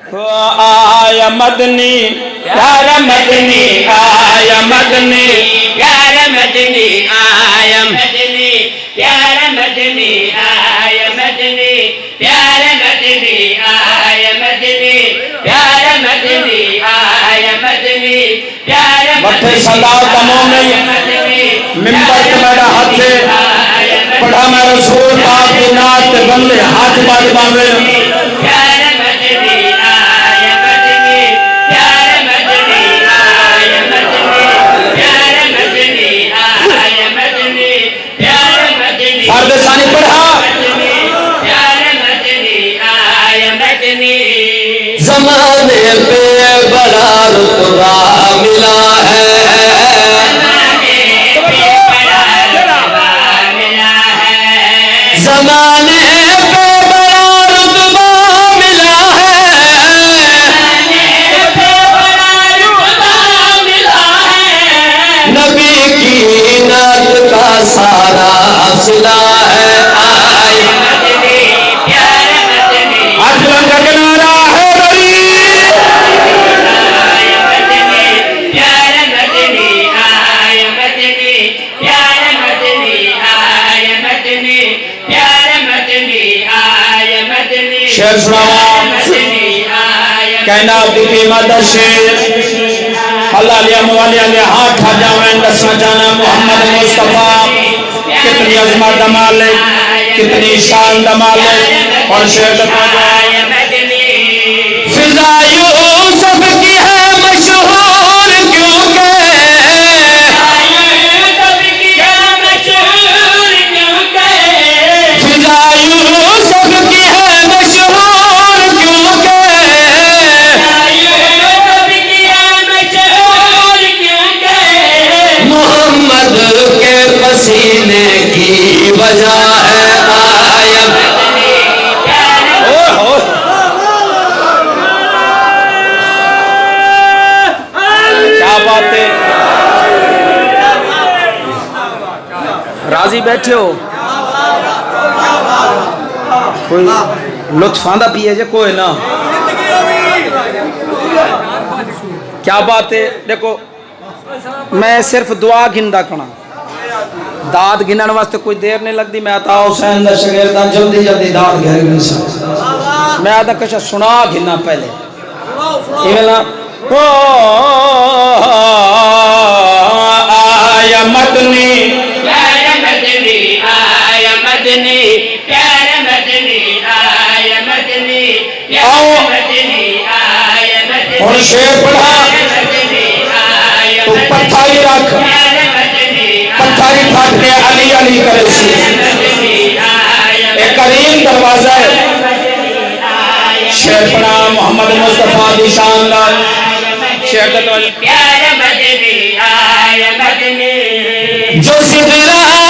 آیا مدنی پیارا مدنی آیا مدنی پیارا مدنی آیا مدنی پیارا مدنی آیا مدنی پیارا مدنی آیا مدنی پیارا مدنی آیا مدنی پیارا مٹھے صدا دموں میں ممبر کے میرا ہاتھ سے پڑھا میں رسول پاک کی نات بندے ہاتھ بات باندھے پیارا مدنی آیا مدنی پیارا مدنی آیا مدنی پیارا مدنی آیا مدنی پیارا مدنی فرد ثانی پڑھا پیارا مدنی آیا مدنی زمانے پہ بڑا رتبہ ملا ہے زمانے پہ بڑا رتبہ ملا ہے نبی کی نعت کا سارا صلہ ہے آئے ہاتھ بلند کر کے نعرہ ہے بری پیارا مدنی آئے مدنی پیارا مدنی آئے مدنی پیارا مدنی آئے مدنی شعر سناوا کائنات کی قیمت شعر اللہ علیہ موالیا نے ہاتھ کھا جاویں دسنا جانا محمد مصطفیٰ کتنی عظمت دمالک کتنی شان دمالک اور شعر دتا جائے فضا یوسف کی ہے مشہور کیونکہ فضا یوسف کی ہے مشہور کیونکہ محمد کے پسینے کی وجہ ہے آیا کیا بات ہے راضی بیٹھے ہو کوئی لطف آندہ پیے جے کوئی نہ کیا بات ہے دیکھو میں صرف دعا گھندا کھنا داد گھنن واسطے کوئی دیر نہیں لگ دی میں آتا حسین دا شگردہ جلدی جلدی داد گھر گھنسا میں آتا کچھ سنا گھننا پہلے ایمالا آیا مدنی پیارا مدنی آیا مدنی پیارا مدنی آیا مدنی پیارا مدنی آیا مدنی اور شعر پڑھا تو پتھاری رکھ پتھاری پھاٹ کے علی علی کرے سی ایک کریم دروازہ ہے شعر پڑھا محمد مصطفیٰ دی شان لال شعر دروازہ پیارا مدنی آیا مدنی جو سدرہ